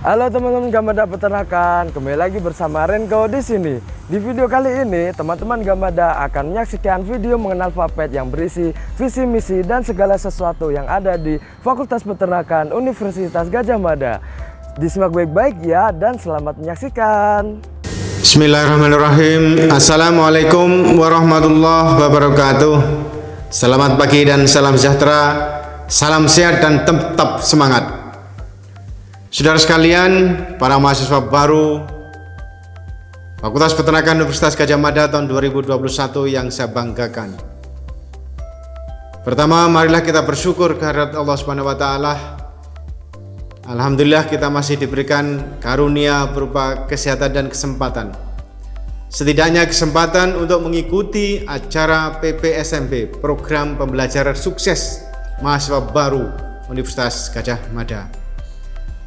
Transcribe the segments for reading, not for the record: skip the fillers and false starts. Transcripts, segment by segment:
Halo teman-teman Gamada Peternakan, kembali lagi bersama Renko di sini. Di video kali ini, teman-teman Gamada akan menyaksikan video mengenal Fapet yang berisi visi misi dan segala sesuatu yang ada di Fakultas Peternakan Universitas Gadjah Mada. Disimak baik-baik ya dan selamat menyaksikan. Bismillahirrahmanirrahim. Assalamualaikum warahmatullahi wabarakatuh. Selamat pagi dan salam sejahtera. Salam sehat dan tetap semangat. Saudara sekalian, para mahasiswa baru Fakultas Peternakan Universitas Gadjah Mada tahun 2021 yang saya banggakan. Pertama, marilah kita bersyukur kehadirat Allah Subhanahu wa taala. Alhamdulillah kita masih diberikan karunia berupa kesehatan dan kesempatan. Setidaknya kesempatan untuk mengikuti acara PPSMB, Program Pembelajaran Sukses Mahasiswa Baru Universitas Gadjah Mada.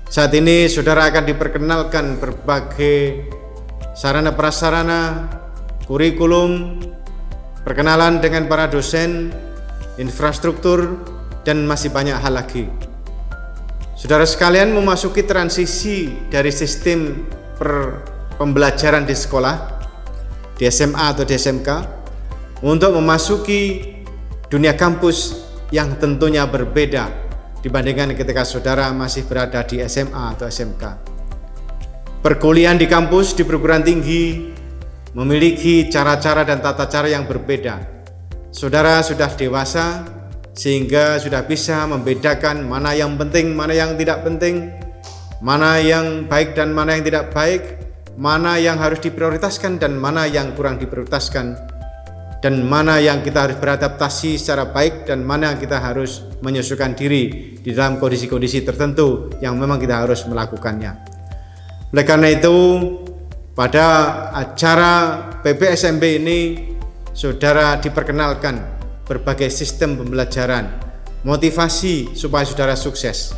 Saat ini saudara akan diperkenalkan berbagai sarana prasarana, kurikulum, perkenalan dengan para dosen, infrastruktur, dan masih banyak hal lagi. Saudara sekalian memasuki transisi dari sistem pembelajaran di sekolah, di SMA atau di SMK, untuk memasuki dunia kampus yang tentunya berbeda dibandingkan ketika saudara masih berada di SMA atau SMK. Perkuliahan di kampus di perguruan tinggi memiliki cara-cara dan tata cara yang berbeda. Saudara sudah dewasa sehingga sudah bisa membedakan mana yang penting, mana yang tidak penting, mana yang baik dan mana yang tidak baik, mana yang harus diprioritaskan dan mana yang kurang diprioritaskan, dan mana yang kita harus beradaptasi secara baik dan mana yang kita harus menyesuaikan diri di dalam kondisi-kondisi tertentu yang memang kita harus melakukannya. Oleh karena itu, pada acara PPSMB ini saudara diperkenalkan berbagai sistem pembelajaran, motivasi supaya saudara sukses.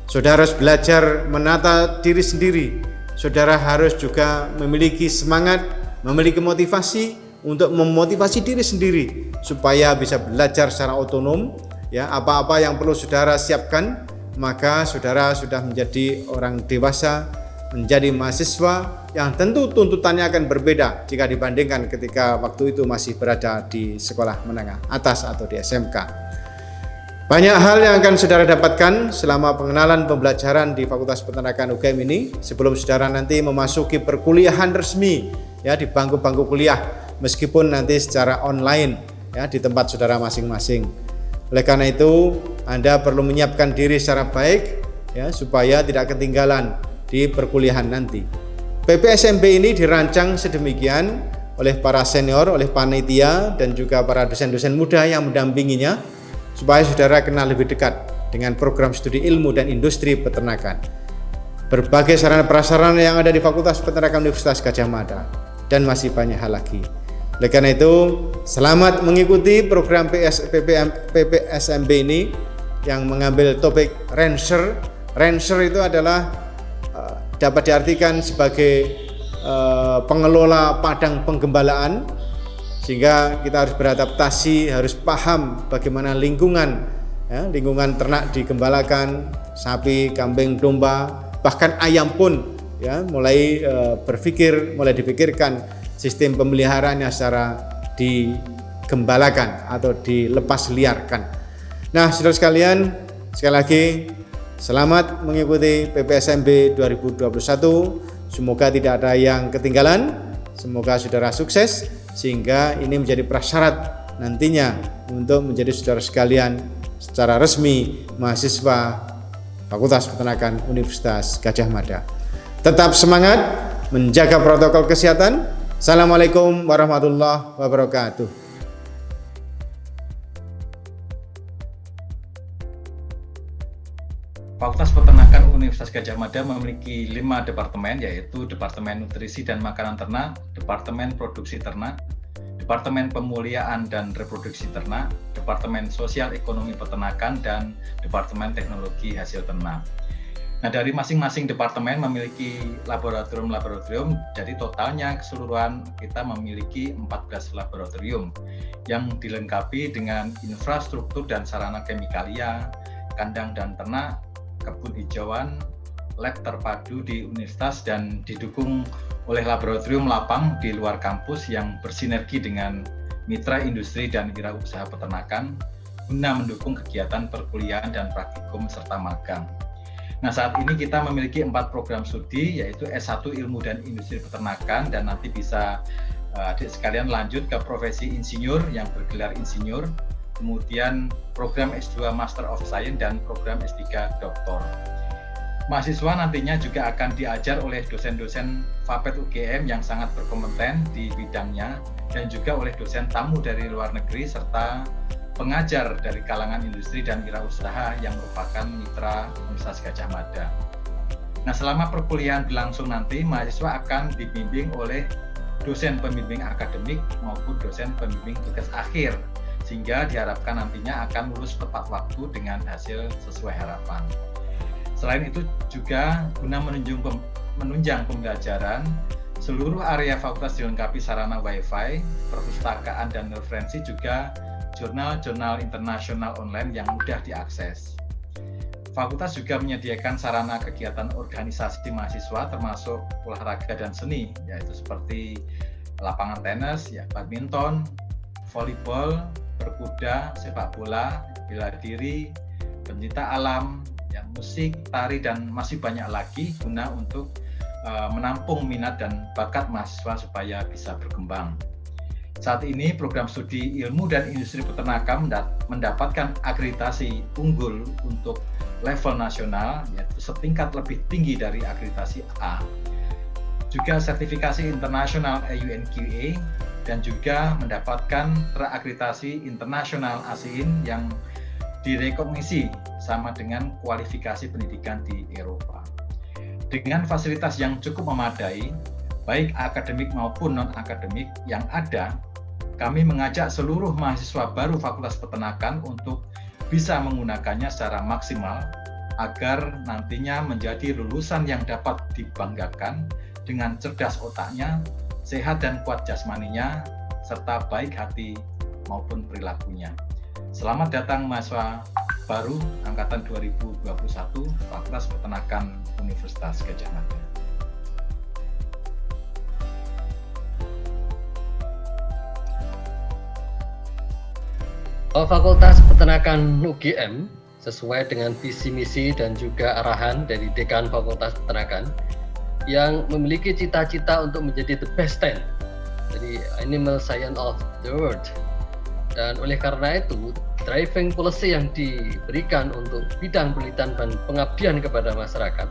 Saudara harus belajar menata diri sendiri. Saudara harus juga memiliki semangat, memiliki motivasi untuk memotivasi diri sendiri supaya bisa belajar secara otonom. Ya, apa-apa yang perlu saudara siapkan, maka saudara sudah menjadi orang dewasa, menjadi mahasiswa yang tentu tuntutannya akan berbeda jika dibandingkan ketika waktu itu masih berada di sekolah menengah atas atau di SMK. Banyak hal yang akan saudara dapatkan selama pengenalan pembelajaran di Fakultas Peternakan UGM ini sebelum saudara nanti memasuki perkuliahan resmi ya di bangku-bangku kuliah, meskipun nanti secara online ya di tempat saudara masing-masing. Oleh karena itu, Anda perlu menyiapkan diri secara baik ya supaya tidak ketinggalan di perkuliahan nanti. PPSMB ini dirancang sedemikian oleh para senior, oleh panitia dan juga para dosen-dosen muda yang mendampinginya supaya saudara kenal lebih dekat dengan program studi ilmu dan industri peternakan. Berbagai sarana prasarana yang ada di Fakultas Peternakan Universitas Gadjah Mada dan masih banyak hal lagi. Oleh karena itu, selamat mengikuti program PPSMB ini yang mengambil topik Rancher. Rancher itu adalah dapat diartikan sebagai pengelola padang penggembalaan, sehingga kita harus beradaptasi, harus paham bagaimana lingkungan ternak digembalakan, sapi, kambing, domba, bahkan ayam pun ya mulai dipikirkan sistem pemeliharaannya secara digembalakan atau dilepas liarkan. Nah, saudara sekalian, sekali lagi selamat mengikuti PPSMB 2021. Semoga tidak ada yang ketinggalan. Semoga saudara sukses sehingga ini menjadi prasyarat nantinya untuk menjadi saudara sekalian secara resmi mahasiswa Fakultas Peternakan Universitas Gadjah Mada. Tetap semangat menjaga protokol kesehatan. Assalamualaikum warahmatullahi wabarakatuh. Fakultas Peternakan Universitas Gadjah Mada memiliki 5 departemen, yaitu Departemen Nutrisi dan Makanan Ternak, Departemen Produksi Ternak, Departemen Pemuliaan dan Reproduksi Ternak, Departemen Sosial Ekonomi Peternakan, dan Departemen Teknologi Hasil Ternak. Nah, dari masing-masing departemen memiliki laboratorium, jadi totalnya keseluruhan kita memiliki 14 laboratorium yang dilengkapi dengan infrastruktur dan sarana kemikalia, kandang dan ternak, kebun hijauan, lab terpadu di universitas dan didukung oleh laboratorium lapang di luar kampus yang bersinergi dengan mitra industri dan wirausaha peternakan guna mendukung kegiatan perkuliahan dan praktikum serta magang. Nah, saat ini kita memiliki 4 program studi, yaitu S1 Ilmu dan Industri Peternakan, dan nanti bisa adik sekalian lanjut ke profesi insinyur yang bergelar insinyur, kemudian program S2 Master of Science dan program S3 Doktor. Mahasiswa nantinya juga akan diajar oleh dosen-dosen FAPET UGM yang sangat berkompeten di bidangnya dan juga oleh dosen tamu dari luar negeri serta pengajar dari kalangan industri dan wirausaha yang merupakan mitra Universitas Gadjah Mada. Nah, selama perkuliahan berlangsung nanti, mahasiswa akan dibimbing oleh dosen pembimbing akademik maupun dosen pembimbing tugas akhir, sehingga diharapkan nantinya akan lulus tepat waktu dengan hasil sesuai harapan. Selain itu juga guna menunjang pembelajaran, seluruh area fakultas dilengkapi sarana Wi-Fi, perpustakaan dan referensi, juga jurnal-jurnal internasional online yang mudah diakses. Fakultas juga menyediakan sarana kegiatan organisasi mahasiswa termasuk olahraga dan seni, yaitu seperti lapangan tenis, badminton, volleyball, berkuda, sepak bola, bela diri, pencinta alam, musik, tari, dan masih banyak lagi guna untuk menampung minat dan bakat mahasiswa supaya bisa berkembang. Saat ini program studi ilmu dan industri peternakan mendapatkan akreditasi unggul untuk level nasional, yaitu setingkat lebih tinggi dari akreditasi A, juga sertifikasi internasional EUNQA, dan juga mendapatkan terakreditasi internasional ASEAN yang direkognisi sama dengan kualifikasi pendidikan di Eropa. Dengan fasilitas yang cukup memadai, baik akademik maupun non-akademik yang ada, kami mengajak seluruh mahasiswa baru Fakultas Peternakan untuk bisa menggunakannya secara maksimal agar nantinya menjadi lulusan yang dapat dibanggakan dengan cerdas otaknya, sehat dan kuat jasmaninya, serta baik hati maupun perilakunya. Selamat datang mahasiswa baru angkatan 2021 Fakultas Peternakan Universitas Gadjah Mada. Fakultas Peternakan UGM sesuai dengan visi misi dan juga arahan dari Dekan Fakultas Peternakan yang memiliki cita-cita untuk menjadi the best 10, jadi Animal Science of the World. Dan oleh karena itu, driving policy yang diberikan untuk bidang penelitian dan pengabdian kepada masyarakat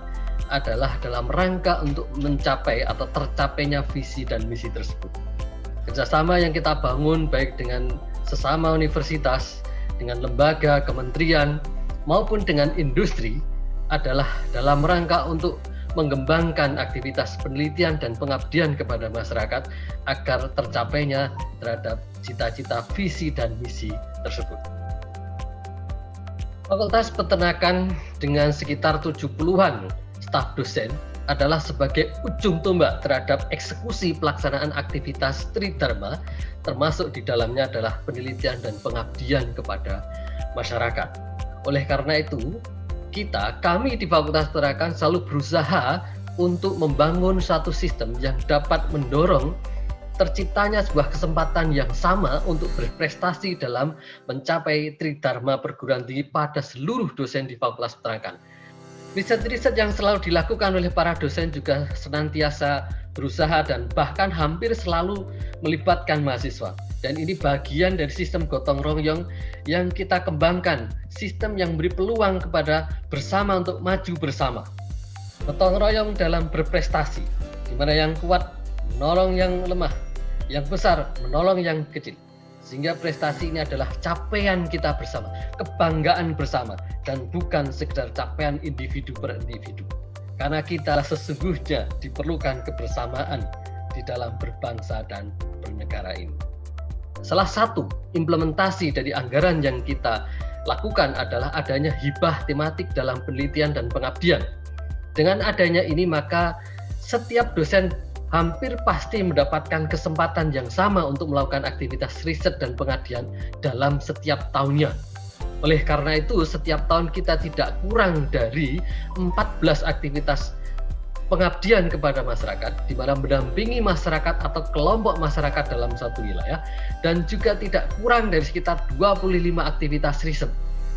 adalah dalam rangka untuk mencapai atau tercapainya visi dan misi tersebut. Kerjasama yang kita bangun baik dengan sesama universitas, dengan lembaga, kementerian, maupun dengan industri adalah dalam rangka untuk mengembangkan aktivitas penelitian dan pengabdian kepada masyarakat agar tercapainya terhadap cita-cita visi dan misi tersebut. Fakultas Peternakan dengan sekitar 70-an staf dosen adalah sebagai ujung tombak terhadap eksekusi pelaksanaan aktivitas Tridharma, termasuk di dalamnya adalah penelitian dan pengabdian kepada masyarakat. Oleh karena itu, kami di Fakultas Peternakan selalu berusaha untuk membangun satu sistem yang dapat mendorong terciptanya sebuah kesempatan yang sama untuk berprestasi dalam mencapai Tridharma perguruan tinggi pada seluruh dosen di Fakultas Peternakan. Riset-riset yang selalu dilakukan oleh para dosen juga senantiasa berusaha dan bahkan hampir selalu melibatkan mahasiswa. Dan ini bagian dari sistem gotong royong yang kita kembangkan, sistem yang beri peluang kepada bersama untuk maju bersama. Gotong royong dalam berprestasi, di mana yang kuat menolong yang lemah, yang besar menolong yang kecil. Sehingga prestasi ini adalah capaian kita bersama, kebanggaan bersama, dan bukan sekedar capaian individu per individu. Karena kita sesungguhnya diperlukan kebersamaan di dalam berbangsa dan bernegara ini. Salah satu implementasi dari anggaran yang kita lakukan adalah adanya hibah tematik dalam penelitian dan pengabdian. Dengan adanya ini maka setiap dosen hampir pasti mendapatkan kesempatan yang sama untuk melakukan aktivitas riset dan pengabdian dalam setiap tahunnya. Oleh karena itu, setiap tahun kita tidak kurang dari 14 aktivitas pengabdian kepada masyarakat, di mana mendampingi masyarakat atau kelompok masyarakat dalam suatu wilayah, dan juga tidak kurang dari sekitar 25 aktivitas riset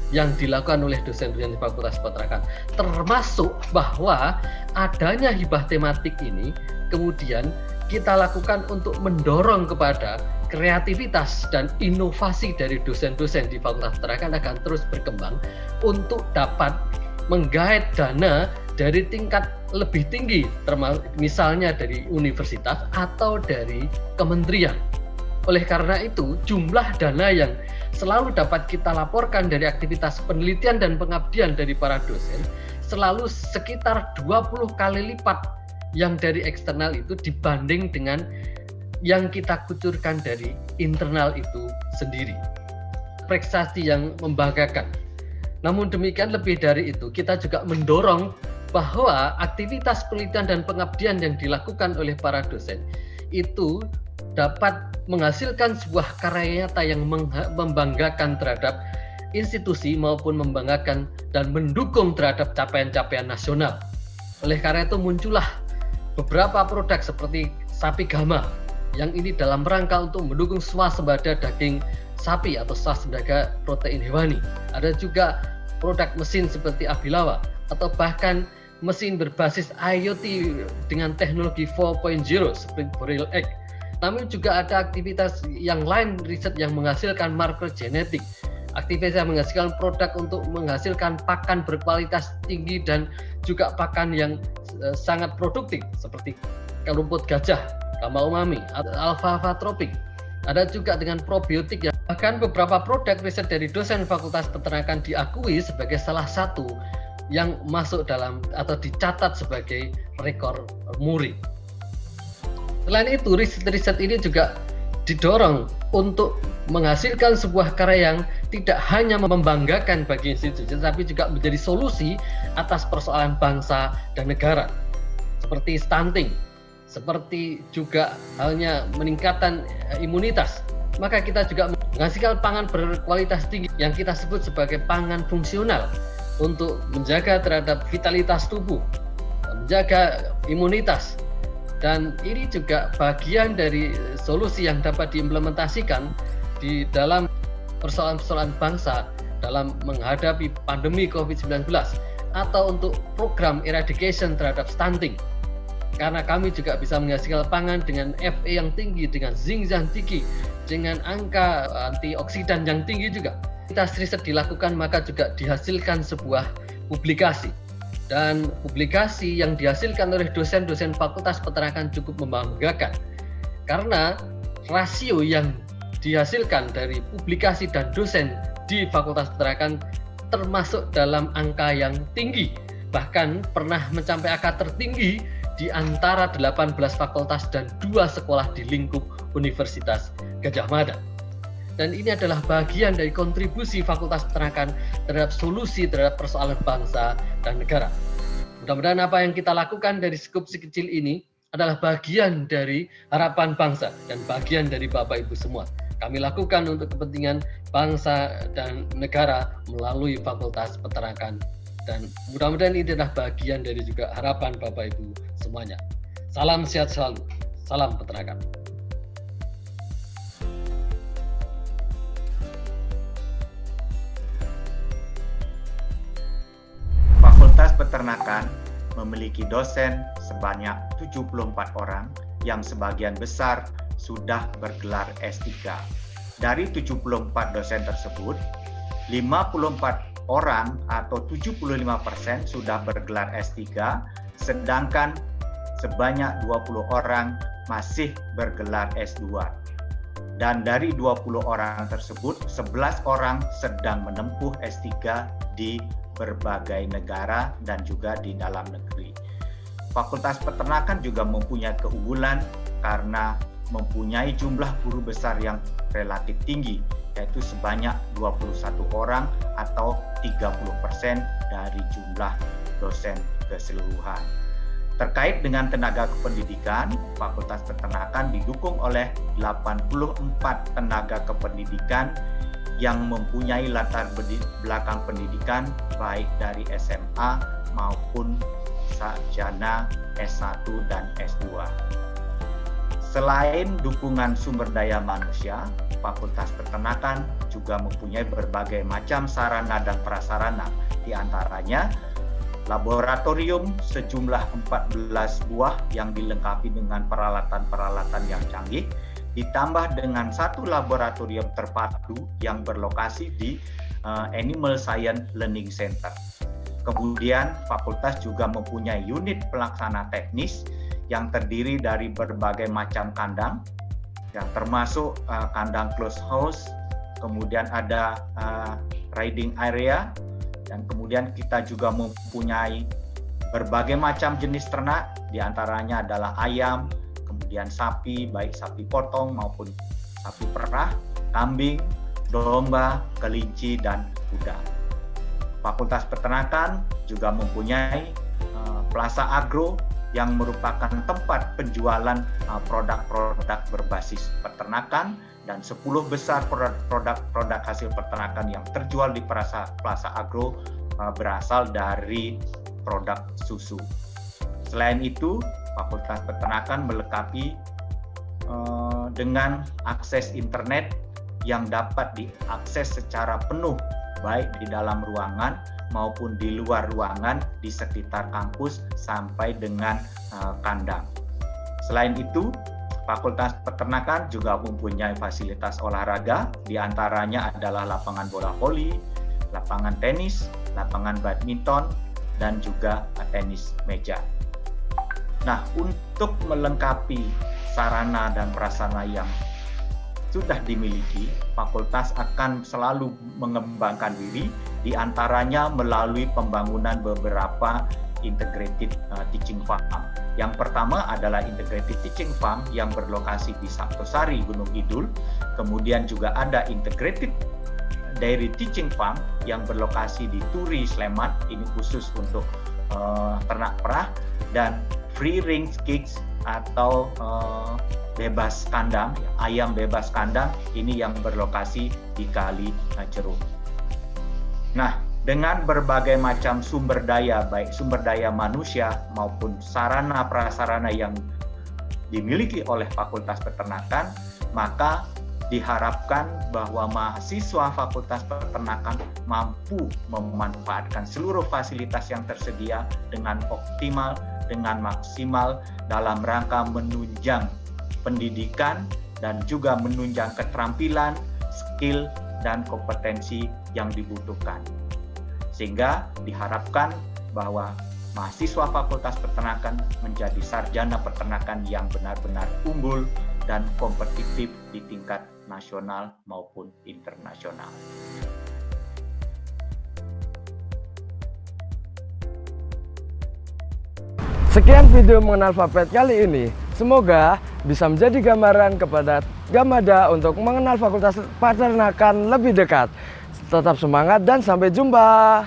yang dilakukan oleh dosen-dosen di Fakultas Peternakan. Termasuk bahwa adanya hibah tematik ini kemudian kita lakukan untuk mendorong kepada kreativitas dan inovasi dari dosen-dosen di Fakultas Peternakan akan terus berkembang untuk dapat menggait dana dari tingkat lebih tinggi, termasuk misalnya dari universitas atau dari kementerian. Oleh karena itu, jumlah dana yang selalu dapat kita laporkan dari aktivitas penelitian dan pengabdian dari para dosen selalu sekitar 20 kali lipat yang dari eksternal itu dibanding dengan yang kita kucurkan dari internal itu sendiri. Prestasi yang membanggakan. Namun demikian, lebih dari itu, kita juga mendorong bahwa aktivitas penelitian dan pengabdian yang dilakukan oleh para dosen itu dapat menghasilkan sebuah karya nyata yang membanggakan terhadap institusi maupun membanggakan dan mendukung terhadap capaian-capaian nasional. Oleh karena itu muncullah beberapa produk seperti sapi Gama yang ini dalam rangka untuk mendukung swasembada daging sapi atau swasembada protein hewani. Ada juga produk mesin seperti Abilawa atau bahkan mesin berbasis IoT dengan teknologi 4.0 seperti Boreal Egg. Namun juga ada aktivitas yang lain riset yang menghasilkan marker genetik, aktivitas yang menghasilkan produk untuk menghasilkan pakan berkualitas tinggi dan juga pakan yang sangat produktif seperti rumput gajah, Gama Umami, Alfalfa Tropik. Ada juga dengan probiotik yang bahkan beberapa produk riset dari dosen Fakultas Peternakan diakui sebagai salah satu yang masuk dalam atau dicatat sebagai rekor muri. Selain itu, riset-riset ini juga didorong untuk menghasilkan sebuah karya yang tidak hanya membanggakan bagi institusi, tetapi juga menjadi solusi atas persoalan bangsa dan negara, seperti stunting, seperti juga halnya meningkatkan imunitas. Maka kita juga menghasilkan pangan berkualitas tinggi yang kita sebut sebagai pangan fungsional untuk menjaga terhadap vitalitas tubuh, menjaga imunitas. Dan ini juga bagian dari solusi yang dapat diimplementasikan di dalam persoalan-persoalan bangsa dalam menghadapi pandemi COVID-19 atau untuk program eradication terhadap stunting. Karena kami juga bisa menghasilkan pangan dengan Fe yang tinggi, dengan zinc yang tinggi, dengan angka antioksidan yang tinggi juga. Kita riset dilakukan maka juga dihasilkan sebuah publikasi. Dan publikasi yang dihasilkan oleh dosen-dosen Fakultas Peternakan cukup membanggakan karena rasio yang dihasilkan dari publikasi dan dosen di Fakultas Peternakan termasuk dalam angka yang tinggi, bahkan pernah mencapai angka tertinggi di antara 18 fakultas dan 2 sekolah di lingkup Universitas Gadjah Mada. Dan ini adalah bagian dari kontribusi Fakultas Peternakan terhadap solusi terhadap persoalan bangsa dan negara. Mudah-mudahan apa yang kita lakukan dari skup sekecil ini adalah bagian dari harapan bangsa dan bagian dari Bapak Ibu semua. Kami lakukan untuk kepentingan bangsa dan negara melalui Fakultas Peternakan. Dan mudah-mudahan ini adalah bagian dari juga harapan Bapak Ibu semuanya. Salam sehat selalu. Salam peternakan. Fakultas Peternakan memiliki dosen sebanyak 74 orang yang sebagian besar sudah bergelar S3. Dari 74 dosen tersebut, 54 orang atau 75% sudah bergelar S3, sedangkan sebanyak 20 orang masih bergelar S2. Dan dari 20 orang tersebut, 11 orang sedang menempuh S3 di berbagai negara dan juga di dalam negeri. Fakultas Peternakan juga mempunyai keunggulan karena mempunyai jumlah guru besar yang relatif tinggi, yaitu sebanyak 21 orang atau 30% dari jumlah dosen keseluruhan. Terkait dengan tenaga kependidikan, Fakultas Peternakan didukung oleh 84 tenaga kependidikan yang mempunyai latar belakang pendidikan baik dari SMA maupun sarjana S1 dan S2. Selain dukungan sumber daya manusia, Fakultas Peternakan juga mempunyai berbagai macam sarana dan prasarana, di antaranya laboratorium sejumlah 14 buah yang dilengkapi dengan peralatan-peralatan yang canggih, ditambah dengan satu laboratorium terpadu yang berlokasi di Animal Science Learning Center. Kemudian fakultas juga mempunyai unit pelaksana teknis yang terdiri dari berbagai macam kandang, yang termasuk kandang closed house, kemudian ada riding area, dan kemudian kita juga mempunyai berbagai macam jenis ternak, diantaranya adalah ayam, kemudian sapi, baik sapi potong maupun sapi perah, kambing, domba, kelinci, dan kuda. Fakultas Peternakan juga mempunyai Plaza Agro yang merupakan tempat penjualan produk-produk berbasis peternakan, dan 10 besar produk hasil peternakan yang terjual di Plaza Agro berasal dari produk susu. Selain itu, Fakultas Peternakan melengkapi dengan akses internet yang dapat diakses secara penuh baik di dalam ruangan maupun di luar ruangan di sekitar kampus sampai dengan kandang. Selain itu, Fakultas Peternakan juga mempunyai fasilitas olahraga, di antaranya adalah lapangan bola voli, lapangan tenis, lapangan badminton, dan juga tenis meja. Nah, untuk melengkapi sarana dan prasarana yang sudah dimiliki, fakultas akan selalu mengembangkan diri, di antaranya melalui pembangunan beberapa integrated teaching farm. Yang pertama adalah integrated teaching farm yang berlokasi di Sabtosari, Gunung Kidul. Kemudian juga ada integrated dairy teaching farm yang berlokasi di Turi, Sleman. Ini khusus untuk ternak perah, dan free range gigs atau bebas kandang, ayam bebas kandang, ini yang berlokasi di Kali Ceruk. Nah, dengan berbagai macam sumber daya, baik sumber daya manusia maupun sarana prasarana yang dimiliki oleh Fakultas Peternakan, maka diharapkan bahwa mahasiswa Fakultas Peternakan mampu memanfaatkan seluruh fasilitas yang tersedia dengan optimal, dengan maksimal dalam rangka menunjang pendidikan dan juga menunjang keterampilan, skill, dan kompetensi yang dibutuhkan. Sehingga diharapkan bahwa mahasiswa Fakultas Peternakan menjadi sarjana peternakan yang benar-benar unggul dan kompetitif di tingkat nasional maupun internasional. Sekian video mengenal Vapet kali ini. Semoga bisa menjadi gambaran kepada Gamada untuk mengenal Fakultas Peternakan lebih dekat. Tetap semangat dan sampai jumpa.